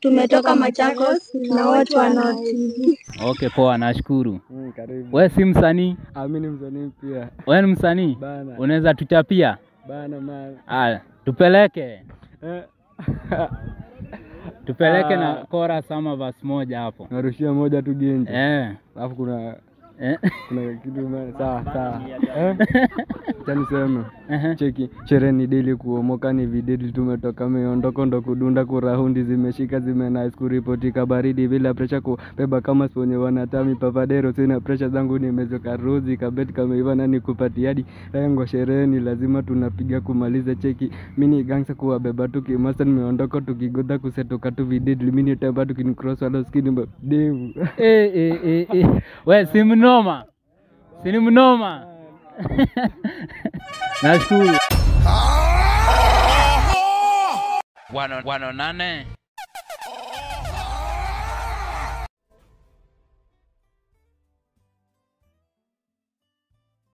tumetoka Machakos na watu wa Noti. Okay, poa, nashukuru. Karibu. Wewe si msanii? Mimi ni msanii pia. Wewe ni msanii? Bana. Unaweza tuchapia? Bana man. Tupeleke. Tupeleke na chorus ama verse moja hapo. Narushia moja tu genje. Alafu kuna kitu sawa. Tani sema. Cheki, chereni daily kuomoka ni videdi tumetoka meondoko ndo kudunda kurahundi zimeshika nice kuripotika baridi bila pressure kubeba kama sponye wanatami papadero sina pressure zangu nimezoka rozi kabet kama ivana nikupatia hadi rengo shereni lazima tunapiga kumaliza cheki mini gangsta kuwabeba tukimaster meondoko tukigoda kusetoka tu videdi mini temba tukinicross wala skin devu. Wewe si mnoma. Si mnoma. Nashukuru. 108